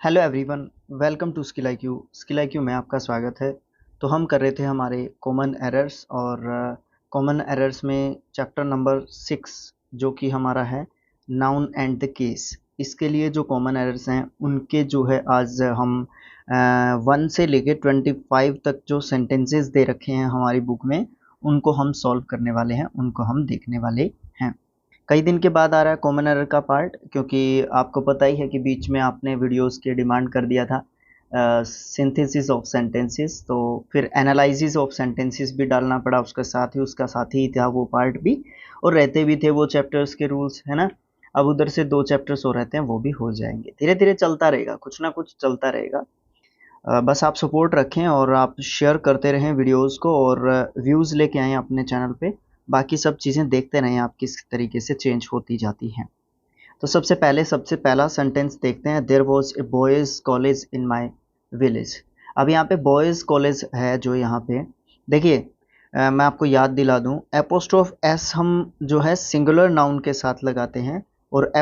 Hello everyone, welcome to skill IQ। Skill IQ में आपका स्वागत है। तो हम कर रहे थे हमारे कॉमन एरर्स और कॉमन एरर्स में चैप्टर नंबर 6 जो कि हमारा है नाउन एंड द केस। इसके लिए जो कॉमन एरर्स हैं उनके जो है आज हम 1 से लेके 25 तक जो सेंटेंसेस दे रखे हैं हमारी बुक में उनको हम सॉल्व करने वाले हैं, उनको हम देखने वाले हैं। कई दिन के बाद आ रहा है कॉमन एरर का पार्ट, क्योंकि आपको पता ही है कि बीच में आपने वीडियोस की डिमांड कर दिया था सिंथेसिस ऑफ सेंटेंसेस, तो फिर एनालिसिस ऑफ सेंटेंसेस भी डालना पड़ा उसका साथ ही था वो पार्ट भी, और रहते भी थे वो चैप्टर्स के रूल्स, है ना। अब उधर से 2 चैप्टर्स हो रहते हैं, वो भी हो जाएंगे। धीरे धीरे चलता रहेगा, कुछ ना कुछ चलता रहेगा। बस आप सपोर्ट रखें और आप शेयर करते रहें वीडियोस को और व्यूज़ लेके आएँ अपने चैनल पे। बाकी सब चीज़ें देखते रहें आप किस तरीके से चेंज होती जाती हैं। तो सबसे पहला सेंटेंस देखते हैं। There was a boys college in my village. अब यहाँ पे बॉयज़ कॉलेज है जो यहाँ पे देखिए, मैं आपको याद दिला दूँ, एपोस्ट्रोफ एस हम जो है सिंगुलर नाउन के साथ लगाते हैं और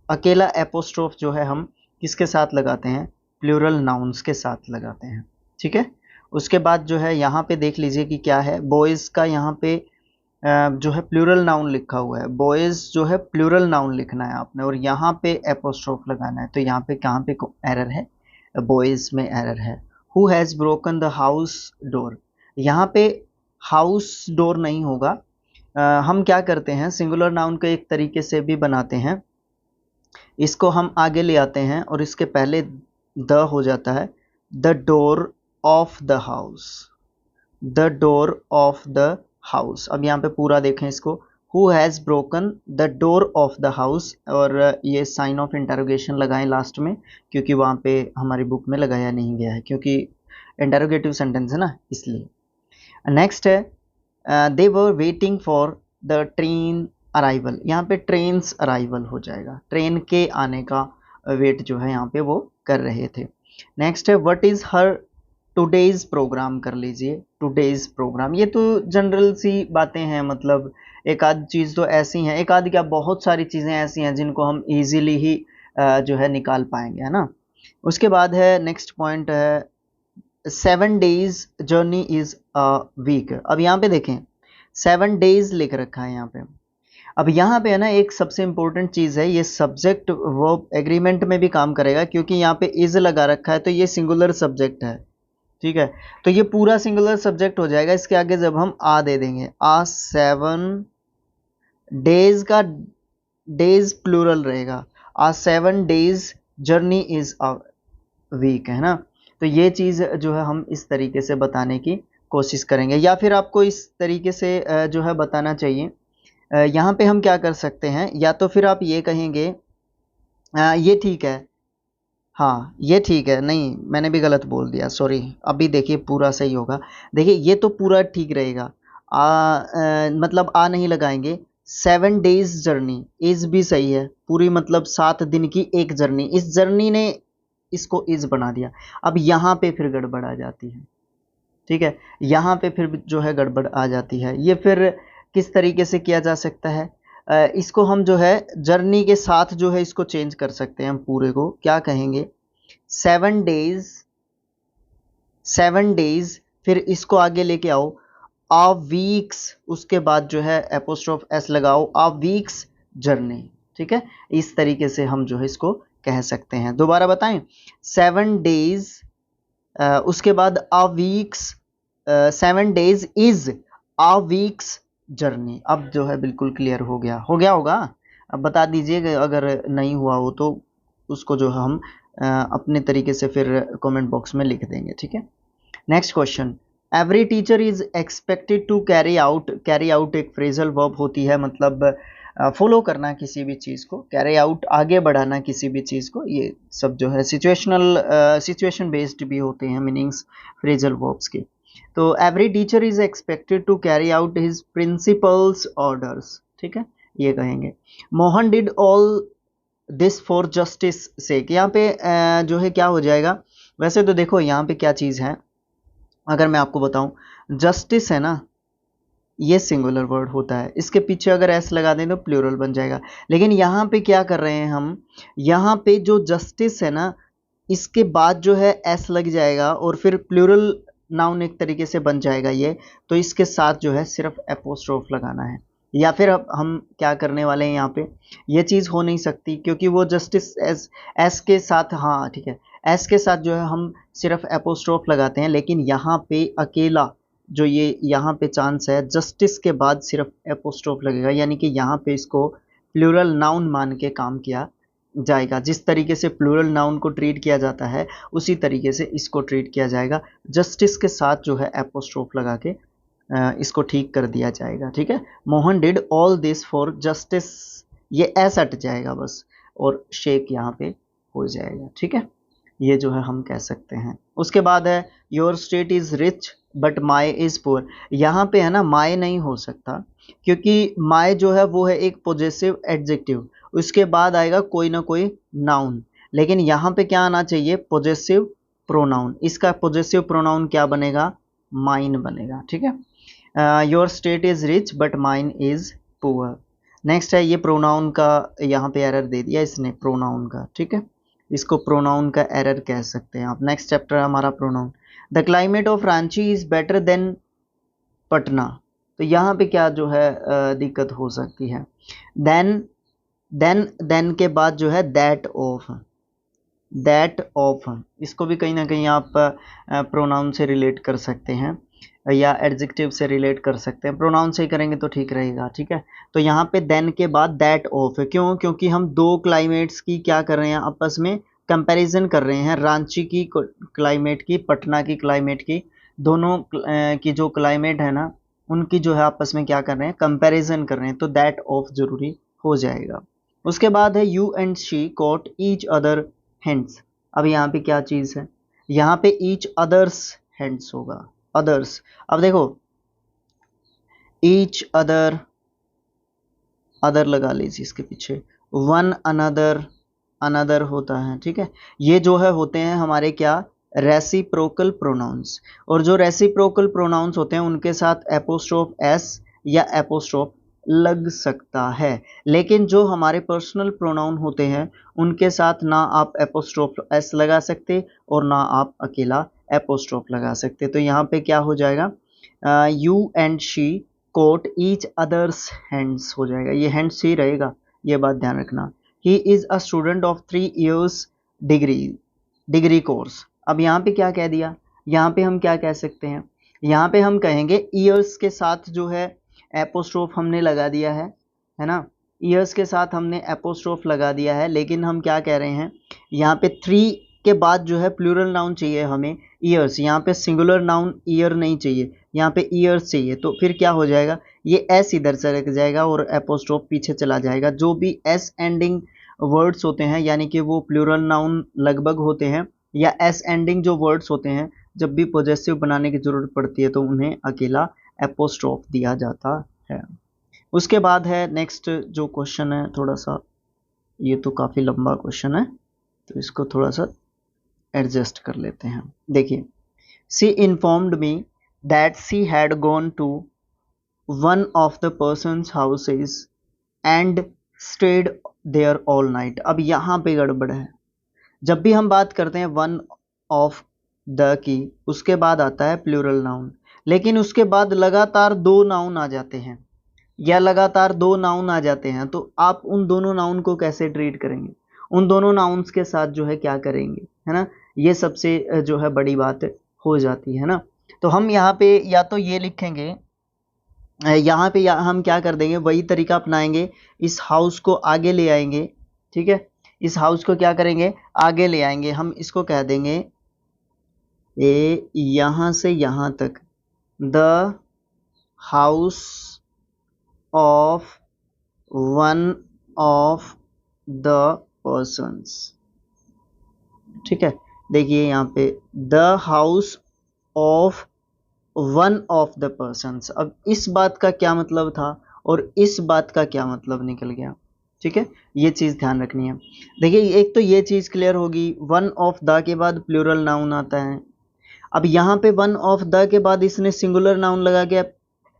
अकेला एपोस्ट्रोफ जो है हम किसके साथ लगाते हैं, प्लूरल नाउन्स के साथ लगाते हैं। ठीक है। उसके बाद जो है यहाँ पे देख लीजिए कि क्या है, बॉयज़ का यहाँ पे जो है प्लूरल नाउन लिखा हुआ है। बॉयज़ जो है प्लूरल नाउन लिखना है आपने और यहाँ पे एपोस्ट्रोफ लगाना है। तो यहाँ पे कहाँ पे एरर है, बॉयज़ में एरर है। Who has broken the house door, यहाँ पे हाउस डोर नहीं होगा। हम क्या करते हैं, सिंगुलर नाउन को एक तरीके से भी बनाते हैं, इसको हम आगे ले आते हैं और इसके पहले द हो जाता है। The door of the house, the door of the house. अब यहाँ पे पूरा देखें इसको, who has broken the door of the house, और ये साइन ऑफ इंटरोगेशन लगाएं लास्ट में, क्योंकि वहाँ पे हमारी बुक में लगाया नहीं गया है, क्योंकि इंटरोगेटिव सेंटेंस है ना, इसलिए। नेक्स्ट है they were waiting for the train arrival. यहाँ पे ट्रेन्स अराइवल हो जाएगा, ट्रेन के आने का वेट जो है यहाँ पे वो कर रहे थे। नेक्स्ट है what is her today's programme, कर लीजिए टुडेज प्रोग्राम। ये तो जनरल सी बातें हैं, मतलब एक आध चीज़ तो ऐसी हैं, एक आध क्या बहुत सारी चीज़ें ऐसी हैं जिनको हम इजीली ही जो है निकाल पाएंगे, है ना। उसके बाद है नेक्स्ट पॉइंट है 7 days journey is a week. अब यहाँ पे देखें 7 डेज लिख रखा है यहाँ पे। अब यहाँ पे है ना, एक सबसे इम्पोर्टेंट चीज़ है, ये सब्जेक्ट वर्ब एग्रीमेंट में भी काम करेगा, क्योंकि यहाँ पे इज़ लगा रखा है तो ये सिंगुलर सब्जेक्ट है। ठीक है, तो ये पूरा सिंगुलर सब्जेक्ट हो जाएगा। इसके आगे जब हम आ दे देंगे, आ 7 डेज का डेज प्लूरल रहेगा, आ 7 days journey is a week, है ना। तो ये चीज़ जो है हम इस तरीके से बताने की कोशिश करेंगे, या फिर आपको इस तरीके से जो है बताना चाहिए। यहाँ पे हम क्या कर सकते हैं, या तो फिर आप ये कहेंगे ये ठीक है, हाँ ये ठीक है, नहीं मैंने भी गलत बोल दिया, सॉरी। अभी देखिए पूरा सही होगा। देखिए ये तो पूरा ठीक रहेगा, मतलब आ नहीं लगाएंगे। 7 डेज जर्नी, इज भी सही है, पूरी मतलब 7 दिन की एक जर्नी, इस जर्नी ने इसको इज बना दिया। अब यहाँ पे फिर गड़बड़ आ जाती है। ठीक है, यहाँ पे फिर जो है गड़बड़ आ जाती है। ये फिर किस तरीके से किया जा सकता है, इसको हम जो है जर्नी के साथ जो है इसको चेंज कर सकते हैं। हम पूरे को क्या कहेंगे, 7 डेज, 7 डेज, फिर इसको आगे लेके आओ आ वीक्स, उसके बाद जो है एपोस्ट्रोफ एस लगाओ, आ वीक्स जर्नी। ठीक है, इस तरीके से हम जो है इसको कह सकते हैं। दोबारा बताएं, 7 डेज, उसके बाद a weeks, 7 days is a weeks journey. अब जो है बिल्कुल क्लियर हो गया होगा। अब बता दीजिएगा अगर नहीं हुआ हो तो उसको जो हम अपने तरीके से फिर कमेंट बॉक्स में लिख देंगे। ठीक है। Next question, every teacher is expected to carry out. Carry out एक फ्रेजल वर्ब होती है, मतलब फॉलो करना किसी भी चीज़ को, कैरी आउट आगे बढ़ाना किसी भी चीज़ को। ये सब जो है सिचुएशन बेस्ड भी होते हैं मीनिंग्स फ्रेजल वर्ब्स के। तो every teacher is expected to carry out his principals orders. ठीक है, ये कहेंगे। Mohan did all this for justice sake. यहाँ पे जो है क्या हो जाएगा, वैसे तो देखो यहाँ पे क्या चीज़ है, अगर मैं आपको बताऊं, जस्टिस है ना, ये सिंगुलर वर्ड होता है, इसके पीछे अगर एस लगा दें तो प्लूरल बन जाएगा। लेकिन यहाँ पे क्या कर रहे हैं हम, यहाँ पे जो जस्टिस है ना, इसके बाद जो है एस लग जाएगा और फिर प्लूरल नाउन एक तरीके से बन जाएगा ये। तो इसके साथ जो है सिर्फ एपोस्ट्रोफ लगाना है, या फिर अब हम क्या करने वाले हैं यहाँ पे, ये चीज़ हो नहीं सकती क्योंकि वो जस्टिस एस के साथ, हाँ ठीक है, एस के साथ जो है हम सिर्फ एपोस्ट्रोफ लगाते हैं। लेकिन यहाँ पे अकेला जो ये यहाँ पे चांस है, जस्टिस के बाद सिर्फ एपोस्ट्रोफ लगेगा, यानी कि यहाँ पे इसको प्लूरल नाउन मान के काम किया जाएगा। जिस तरीके से प्लूरल नाउन को ट्रीट किया जाता है उसी तरीके से इसको ट्रीट किया जाएगा, जस्टिस के साथ जो है एपोस्ट्रोफ लगा के इसको ठीक कर दिया जाएगा। ठीक है, Mohan did all this for justice, ये ऐसा हट जाएगा बस और शेक यहाँ पे हो जाएगा। ठीक है, ये जो है हम कह सकते हैं। उसके बाद है your state is rich but my is poor. यहाँ पे है ना माई नहीं हो सकता क्योंकि माई जो है वो है एक पोजेसिव एडजेक्टिव, उसके बाद आएगा कोई ना कोई नाउन। लेकिन यहाँ पे क्या आना चाहिए, पोजेसिव प्रोनाउन। इसका पोजेसिव प्रोनाउन क्या बनेगा, माइन बनेगा। ठीक है, your state is rich but mine is poor. Next है, ये प्रोनाउन का यहाँ पे एरर दे दिया इसने, प्रोनाउन का। ठीक है, इसको प्रोनाउन का एरर कह सकते हैं आप। नेक्स्ट चैप्टर है हमारा pronoun. The climate of Ranchi is better than Patna. तो यहाँ पे क्या जो है दिक्कत हो सकती है, देन के बाद जो है दैट ऑफ, इसको भी कहीं ना कहीं आप प्रोनाउन से रिलेट कर सकते हैं या एडजेक्टिव से रिलेट कर सकते हैं। प्रोनाउन से ही करेंगे तो ठीक रहेगा। ठीक है, तो यहाँ पे देन के बाद दैट ऑफ है, क्यों, क्योंकि हम दो क्लाइमेट्स की क्या कर रहे हैं, आपस में कंपैरिजन कर रहे हैं। रांची की क्लाइमेट की, पटना की क्लाइमेट की, दोनों की जो क्लाइमेट है ना उनकी जो है आपस में क्या कर रहे हैं, कंपैरिजन कर रहे हैं। तो दैट ऑफ जरूरी हो जाएगा। उसके बाद है you and she cot each other hands. अब यहाँ पे क्या चीज़ है, यहाँ पे ईच अदर्स हैंड्स होगा, अदर्स। अब देखो ईच अदर, अदर लगा लीजिए इसके पीछे, वन अनदर, अनदर होता है। ठीक है, ये जो है होते हैं हमारे क्या, रेसिप्रोकल प्रोनाउंस। और जो रेसिप्रोकल प्रोनाउंस होते हैं उनके साथ एपोस्ट्रोफ एस या एपोस्ट्रोफ लग सकता है। लेकिन जो हमारे पर्सनल प्रोनाउन होते हैं उनके साथ ना आप एपोस्ट्रोफ एस लगा सकते और ना आप अकेला एपोस्ट्रोफ लगा सकते। तो यहाँ पे क्या हो जाएगा, you and she caught each others hands हो जाएगा, ये हैंड्स ही रहेगा, ये बात ध्यान रखना। He is a student of 3 years degree course. अब यहाँ पे क्या कह दिया, यहाँ पे हम क्या कह सकते हैं, यहाँ पे हम कहेंगे ईयर्स के साथ जो है एपोस्ट्रोफ हमने लगा दिया है ना, ईयर्स के साथ हमने एपोस्ट्रोफ लगा दिया है। लेकिन हम क्या कह रहे हैं, यहाँ पे 3 के बाद जो है प्लूरल नाउन चाहिए हमें, ईयर्स। यहाँ पे सिंगुलर नाउन ईयर नहीं चाहिए, यहाँ पे ईयर्स चाहिए। तो फिर क्या हो जाएगा, ये एस इधर से रख जाएगा और एपोस्ट्रोफ पीछे चला जाएगा। जो भी एस एंडिंग वर्ड्स होते हैं यानी कि वो प्लूरल नाउन लगभग होते हैं, या एस एंडिंग जो वर्ड्स होते हैं जब भी पॉजेसिव बनाने की ज़रूरत पड़ती है तो उन्हें अकेला एपोस्ट्रोफ दिया जाता है। उसके बाद है नेक्स्ट जो क्वेश्चन है, थोड़ा सा ये तो काफ़ी लंबा क्वेश्चन है तो इसको थोड़ा सा एडजस्ट कर लेते हैं। देखिए, she informed me that she had gone to one of the persons houses and stayed there all night. अब यहाँ पे गड़बड़ है, जब भी हम बात करते हैं वन ऑफ द की, उसके बाद आता है प्लूरल नाउन, लेकिन उसके बाद लगातार 2 नाउन आ जाते हैं या लगातार 2 नाउन आ जाते हैं, तो आप उन दोनों नाउन को कैसे ट्रीट करेंगे, उन दोनों नाउन्स के साथ जो है क्या करेंगे, है ना, ये सबसे जो है बड़ी बात हो जाती है ना। तो हम यहाँ पे या तो ये लिखेंगे, यहाँ पे हम क्या कर देंगे, वही तरीका अपनाएंगे, इस हाउस को आगे ले आएंगे। ठीक है, इस हाउस को क्या करेंगे, आगे ले आएंगे। हम इसको कह देंगे यहाँ से यहाँ तक, the house of one of the persons. ठीक है, देखिए यहाँ पे the house of one of the persons. अब इस बात का क्या मतलब था और इस बात का क्या मतलब निकल गया। ठीक है, ये चीज़ ध्यान रखनी है। देखिए, एक तो ये चीज़ क्लियर होगी, वन ऑफ द के बाद प्लूरल नाउन आता है। अब यहाँ पे वन ऑफ द के बाद इसने सिंगुलर नाउन लगा के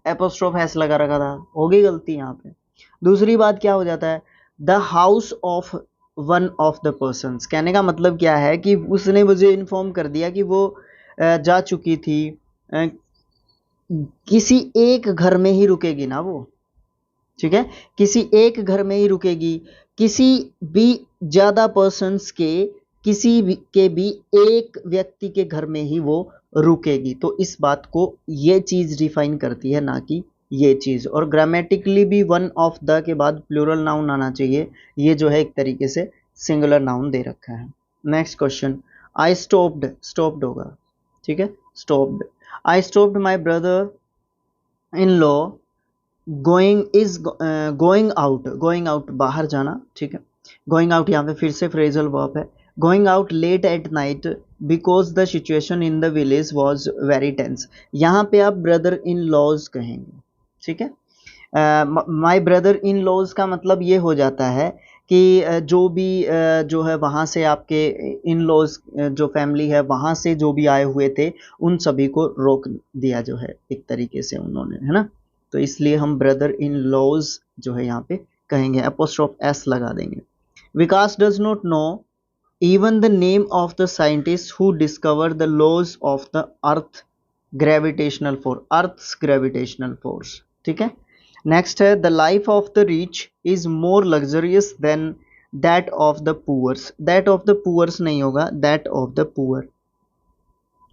एपोस्ट्रोफ एस लगा रखा था, होगी गलती यहाँ पे। दूसरी बात क्या हो जाता है, the house of one of the persons, कहने का मतलब क्या है कि उसने मुझे इन्फॉर्म कर दिया कि वो जा चुकी थी, किसी एक घर में ही रुकेगी ना वो, ठीक है, किसी एक घर में ही रुकेगी, किसी भी ज्यादा पर्सन्स के, किसी भी के भी एक व्यक्ति के घर में ही वो रुकेगी। तो इस बात को ये चीज डिफाइन करती है, ना कि ये चीज। और ग्रामेटिकली भी वन ऑफ द के बाद प्लूरल नाउन आना चाहिए, ये जो है एक तरीके से सिंगुलर नाउन दे रखा है। Next question, I stopped, stopped होगा, ठीक है, stopped. I stopped my brother in law going is going out, going out बाहर जाना, ठीक है, गोइंग आउट यहाँ पे फिर से फ्रेजल वर्ब है। Going out late at night because the situation in the village was very tense, यहाँ पे आप ब्रदर इन लॉज कहेंगे, ठीक है। माई ब्रदर इन लॉज का मतलब ये हो जाता है कि जो भी जो है वहाँ से आपके इन लॉज जो फैमिली है वहाँ से जो भी आए हुए थे उन सभी को रोक दिया जो है एक तरीके से उन्होंने, है ना। तो इसलिए हम ब्रदर इन लॉज जो है यहाँ पे कहेंगे, एपोस्ट्रोफ एस लगा देंगे। Vikas does not know even the name of the scientist who discover the laws of the earth gravitational force, earth's gravitational force, ठीक है। नेक्स्ट है, the life of the rich is more luxurious than that of the poors, that of the poors नहीं होगा, that of the poor,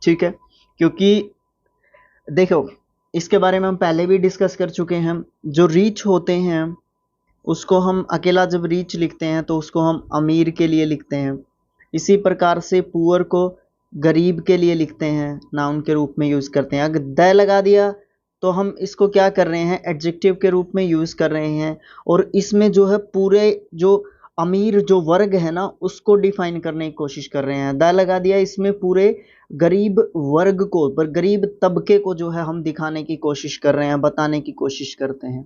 ठीक है, क्योंकि देखो इसके बारे में हम पहले भी डिस्कस कर चुके हैं। जो रीच होते हैं उसको हम अकेला जब रीच लिखते हैं तो उसको हम अमीर के लिए लिखते हैं, इसी प्रकार से पुअर को गरीब के लिए लिखते हैं, नाउन के रूप में यूज करते हैं। अगर द लगा दिया तो हम इसको क्या कर रहे हैं, एडजेक्टिव के रूप में यूज कर रहे हैं, और इसमें जो है पूरे जो अमीर जो वर्ग है ना उसको डिफाइन करने की कोशिश कर रहे हैं। द लगा दिया, इसमें पूरे गरीब वर्ग को, पर गरीब तबके को जो है हम दिखाने की कोशिश कर रहे हैं, बताने की कोशिश करते हैं।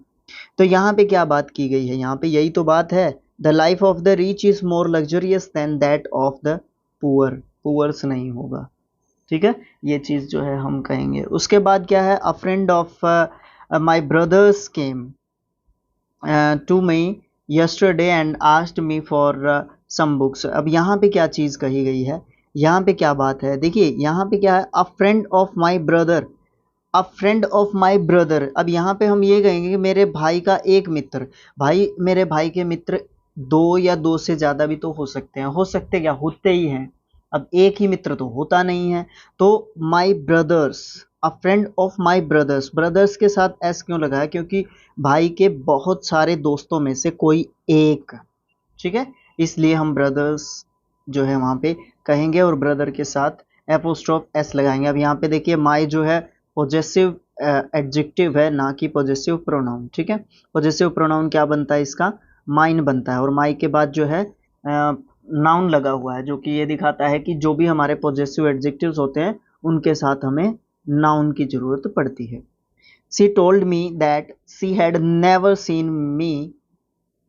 तो यहाँ पे क्या बात की गई है, यहाँ पे यही तो बात है, the life of the rich is more luxurious than that of the poor, poors नहीं होगा, ठीक है, ये चीज जो है हम कहेंगे। उसके बाद क्या है, a friend of my brothers came to me yesterday and asked me for some books। अब यहाँ पे क्या चीज कही गई है, यहाँ पे क्या बात है, देखिए यहाँ पे क्या है, a friend of my brother, a friend of my brother. अब यहाँ पे हम ये कहेंगे कि मेरे भाई का एक मित्र, भाई मेरे भाई के मित्र दो या दो से ज्यादा भी तो हो सकते हैं, हो सकते क्या, होते ही हैं, अब एक ही मित्र तो होता नहीं है। तो my brothers, a friend of my brothers, brothers के साथ एस क्यों लगाया, क्योंकि भाई के बहुत सारे दोस्तों में से कोई एक, ठीक है, इसलिए हम ब्रदर्स जो है वहां पे कहेंगे और ब्रदर के साथ एपोस्ट्रोफ एस लगाएंगे। अब यहाँ पे देखिए माई जो है पोजेसिव एडजेक्टिव है, ना कि पोजेसिव प्रोनाउन, ठीक है। पोजेसिव प्रोनाउन क्या बनता है इसका, माइन बनता है, और माई के बाद जो है नाउन लगा हुआ है, जो कि ये दिखाता है कि जो भी हमारे पोजेसिव एडजेक्टिव्स होते हैं उनके साथ हमें नाउन की जरूरत पड़ती है। She told me that she had never seen me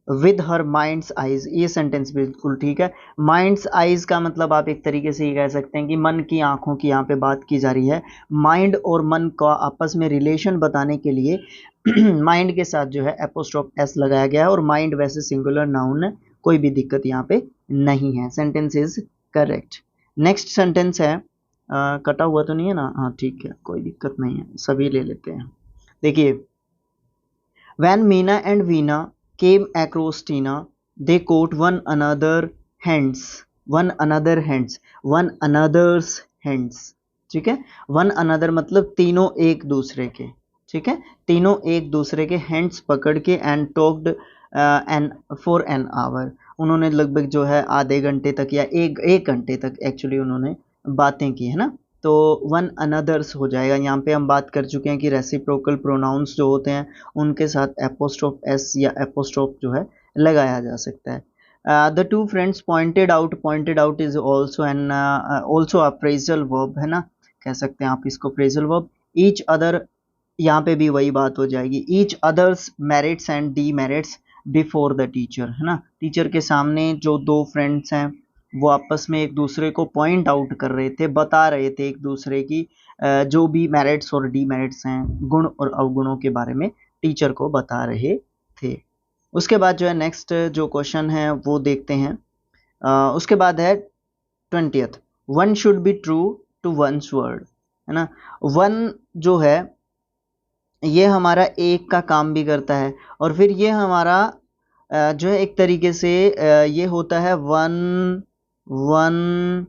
with her minds eyes, ये सेंटेंस बिल्कुल ठीक है। माइंड्स आइज का मतलब आप एक तरीके से ये कह सकते हैं कि मन की आंखों की यहाँ पे बात की जा रही है। माइंड और मन का आपस में रिलेशन बताने के लिए माइंड के साथ जो है एपोस्ट्रोफ एस लगाया गया है, और माइंड वैसे सिंगुलर नाउन है, कोई भी दिक्कत यहाँ पे नहीं है, sentence is correct. Next sentence है, कटा हुआ तो नहीं है ना, हाँ ठीक है, कोई दिक्कत नहीं है, सभी ले लेते हैं। देखिए, when Meena and Veena came across Tina, they caught one another hands, one another hands, one another's hands, ठीक है। one another मतलब तीनों एक दूसरे के, ठीक है, तीनों एक दूसरे के हैंड्स पकड़ के and talked an for an hour, उन्होंने लगभग जो है आधे घंटे तक या एक घंटे तक एक्चुअली उन्होंने बातें की, है ना। तो वन अनदर्स हो जाएगा, यहाँ पे हम बात कर चुके हैं कि रेसिप्रोकल प्रोनाउंस जो होते हैं उनके साथ एपोस्ट्रोफ एस या एपोस्ट्रोफ जो है लगाया जा सकता है। The two friends pointed out is also an also a phrasal verb, है ना, कह सकते हैं आप इसको फ्रेजल वर्ब। ईच अदर, यहाँ पे भी वही बात हो जाएगी, each others merits and D merits before the teacher, है ना, टीचर के सामने जो दो फ्रेंड्स हैं वो आपस में एक दूसरे को पॉइंट आउट कर रहे थे, बता रहे थे एक दूसरे की जो भी मेरिट्स और डीमेरिट्स हैं, गुण और अवगुणों के बारे में टीचर को बता रहे थे। उसके बाद जो है नेक्स्ट जो क्वेश्चन है वो देखते हैं। उसके बाद है 20th, one should be true to one's word, है ना। वन जो है ये हमारा एक का काम भी करता है, और फिर ये हमारा जो है एक तरीके से ये होता है वन वन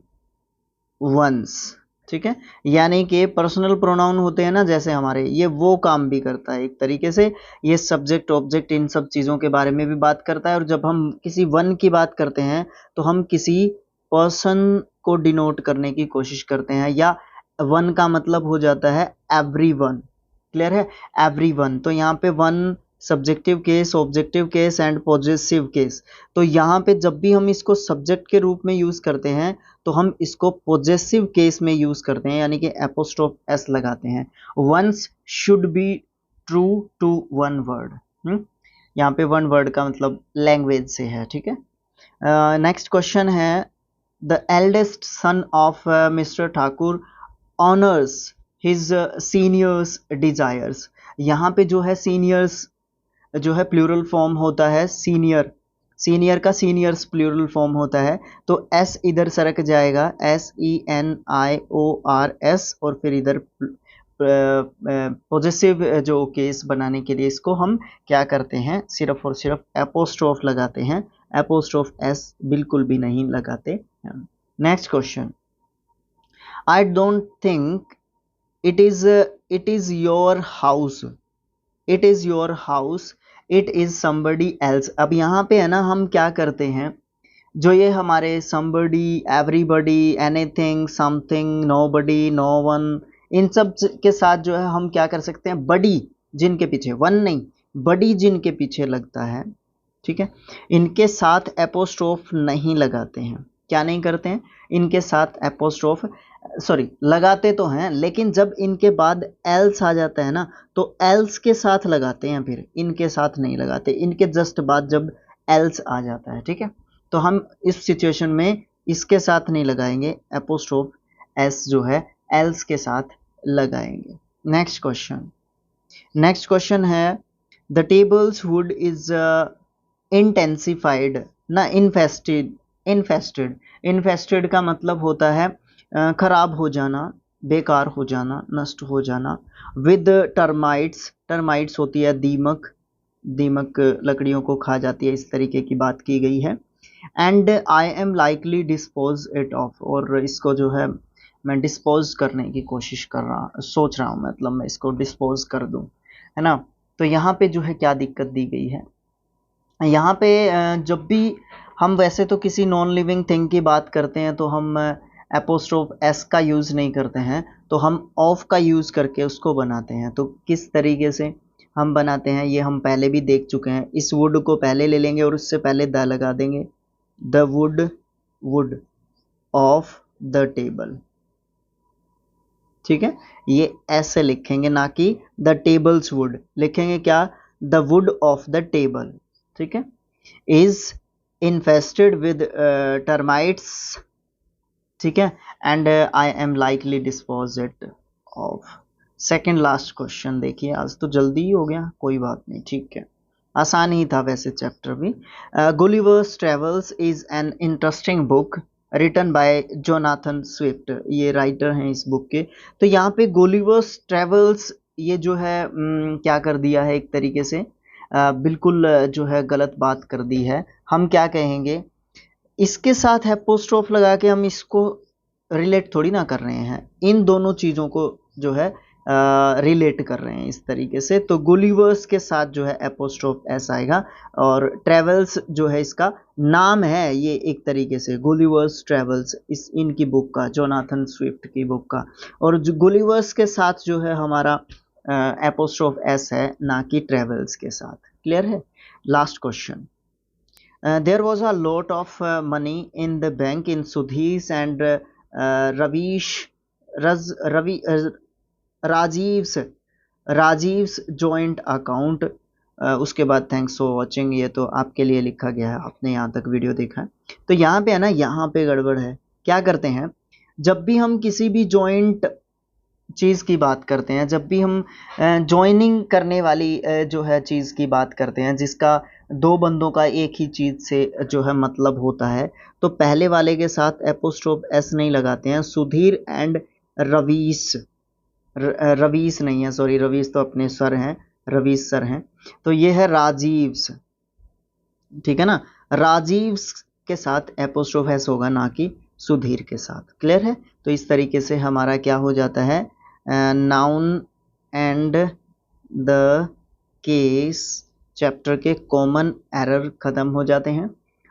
वंस, ठीक है। यानी कि पर्सनल प्रोनाउन होते हैं ना जैसे हमारे, ये वो काम भी करता है एक तरीके से। ये सब्जेक्ट ऑब्जेक्ट इन सब चीज़ों के बारे में भी बात करता है, और जब हम किसी वन की बात करते हैं तो हम किसी पर्सन को डिनोट करने की कोशिश करते हैं, या वन का मतलब हो जाता है एवरीवन। क्लियर है, एवरीवन। तो यहाँ पे one subjective case, objective case and possessive case. तो यहाँ पे जब भी हम इसको सब्जेक्ट के रूप में यूज करते हैं तो हम इसको पॉजेसिव केस में यूज करते हैं, यानी कि एपोस्ट्रोफ एस लगाते हैं। One's should be true to one word. यहाँ पे वन वर्ड का मतलब लैंग्वेज से है, ठीक है। नेक्स्ट क्वेश्चन है, the eldest son of mister Thakur honours his seniors desires. यहाँ पे जो है सीनियर्स जो है प्लूरल फॉर्म होता है सीनियर, सीनियर का सीनियर्स प्लूरल फॉर्म होता है, तो एस इधर सरक जाएगा, SENIORS, और फिर इधर पॉजिटिव जो केस बनाने के लिए इसको हम क्या करते हैं, सिर्फ और सिर्फ एपोस्ट्रोफ लगाते हैं, एपोस्ट्रोफ एस बिल्कुल भी नहीं लगाते हैं। Next question, I don't think it is your house, it is your house, it is somebody else. अब यहाँ पे है ना, हम क्या करते हैं, जो ये हमारे somebody, everybody, anything, something, nobody, no one, इन सब के साथ जो है हम क्या कर सकते हैं, बड़ी जिनके पीछे, वन नहीं बड़ी जिनके पीछे लगता है, ठीक है, इनके साथ एपोस्ट्रोफ नहीं लगाते हैं। क्या नहीं करते हैं, इनके साथ एपोस्ट्रोफ, सॉरी लगाते तो हैं, लेकिन जब इनके बाद एल्स आ जाता है ना तो एल्स के साथ लगाते हैं, फिर इनके साथ नहीं लगाते, इनके जस्ट बाद जब एल्स आ जाता है, ठीक है। तो हम इस सिचुएशन में इसके साथ नहीं लगाएंगे, एपोस्ट्रोफ एस जो है एल्स के साथ लगाएंगे। नेक्स्ट क्वेश्चन, नेक्स्ट क्वेश्चन है, the tables would is intensified, ना इन्फेस्टेड, इन्फेस्टेड, इन्फेस्टेड का मतलब होता है खराब हो जाना, बेकार हो जाना, नष्ट हो जाना। विद टर्माइट्स, टर्माइट्स होती है दीमक, दीमक लकड़ियों को खा जाती है, इस तरीके की बात की गई है। And I am likely dispose it of, और इसको जो है मैं डिस्पोज करने की कोशिश कर रहा, सोच रहा हूँ, मतलब मैं इसको डिस्पोज कर दूँ, है ना। तो यहाँ पे जो है क्या दिक्कत दी गई है, यहाँ पे जब भी हम वैसे तो किसी नॉन लिविंग थिंग की बात करते हैं तो हम एपोस्ट्रोफ एस का यूज़ नहीं करते हैं, तो हम ऑफ का यूज़ करके उसको बनाते हैं। तो किस तरीके से हम बनाते हैं ये हम पहले भी देख चुके हैं। इस वुड को पहले ले लेंगे और उससे पहले द लगा देंगे, the wood, would of the table, ठीक है। ये ऐसे लिखेंगे, ना कि द टेबल्स वुड, लिखेंगे क्या, the wood of the table, ठीक है। इज इन्फेस्टेड विद टर्माइट्स, ठीक है, and I am likely dispose it of. Second last question देखिए, आज तो जल्दी ही हो गया, कोई बात नहीं, ठीक है, आसान ही था वैसे चैप्टर भी। Gulliver's Travels is an interesting book written by Jonathan Swift, ये राइटर हैं इस बुक के। तो यहाँ पे गुलिवर्स ट्रेवल्स ये जो है क्या कर दिया है, एक तरीके से बिल्कुल जो है गलत बात कर दी है। हम क्या कहेंगे, इसके साथ एपोस्ट्रोफ लगा के हम इसको रिलेट थोड़ी ना कर रहे हैं, इन दोनों चीज़ों को जो है रिलेट कर रहे हैं इस तरीके से। तो गुलिवर्स के साथ जो है एपोस्ट्रोफ एस आएगा, और ट्रेवल्स जो है इसका नाम है, ये एक तरीके से गुलिवर्स ट्रेवल्स, इस इनकी बुक का, जोनाथन स्विफ्ट की बुक का। और जो गुलिवर्स के साथ जो है हमारा एपोस्ट्रोफ एस है, ना कि ट्रेवल्स के साथ। क्लियर है। Last question, there was a lot of money in the bank in Sudhir's and Rajiv's joint account. उसके बाद थैंक्स फॉर वॉचिंग, ये तो आपके लिए लिखा गया है, आपने यहाँ तक वीडियो देखा है। तो यहाँ पे है ना, यहाँ पे गड़बड़ है। क्या करते हैं, जब भी हम किसी भी जॉइंट चीज़ की बात करते हैं, जब भी हम जॉइनिंग करने वाली जो है चीज़ की बात करते हैं, जिसका दो बंदों का एक ही चीज़ से जो है मतलब होता है, तो पहले वाले के साथ एपोस्ट्रोफ एस नहीं लगाते हैं। सुधीर एंड रवीश, रवीश नहीं है, सॉरी, रवीश तो अपने सर हैं, रवीश सर हैं। तो ये है राजीव्स, ठीक है ना। राजीव के साथ एपोस्ट्रोफ एस होगा, ना कि सुधीर के साथ। क्लियर है। तो इस तरीके से हमारा क्या हो जाता है, noun and the case chapter के कॉमन एरर खत्म हो जाते हैं।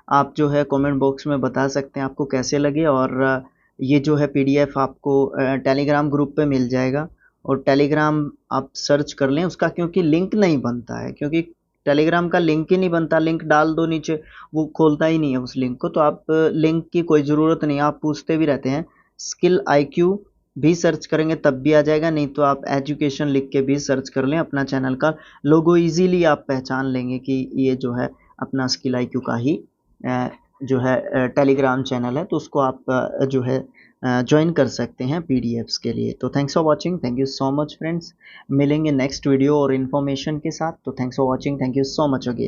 आप जो है कमेंट बॉक्स में बता सकते हैं आपको कैसे लगे, और ये जो है पीडीएफ आपको टेलीग्राम ग्रुप पे मिल जाएगा। और टेलीग्राम आप सर्च कर लें उसका, क्योंकि लिंक नहीं बनता है, क्योंकि टेलीग्राम का लिंक ही नहीं बनता। लिंक डाल दो नीचे, वो खोलता ही नहीं है उस लिंक को। तो आप लिंक की कोई ज़रूरत नहीं, आप पूछते भी रहते हैं। स्किल IQ भी सर्च करेंगे तब भी आ जाएगा, नहीं तो आप एजुकेशन लिख के भी सर्च कर लें। अपना चैनल का लोगो इजीली आप पहचान लेंगे कि ये जो है अपना स्किल IQ का ही जो है टेलीग्राम चैनल है। तो उसको आप जो है ज्वाइन कर सकते हैं पीडीएफ्स के लिए। तो thanks for watching, thank you so much friends. मिलेंगे नेक्स्ट वीडियो और इन्फॉर्मेशन के साथ। तो thanks for watching, thank you so much again.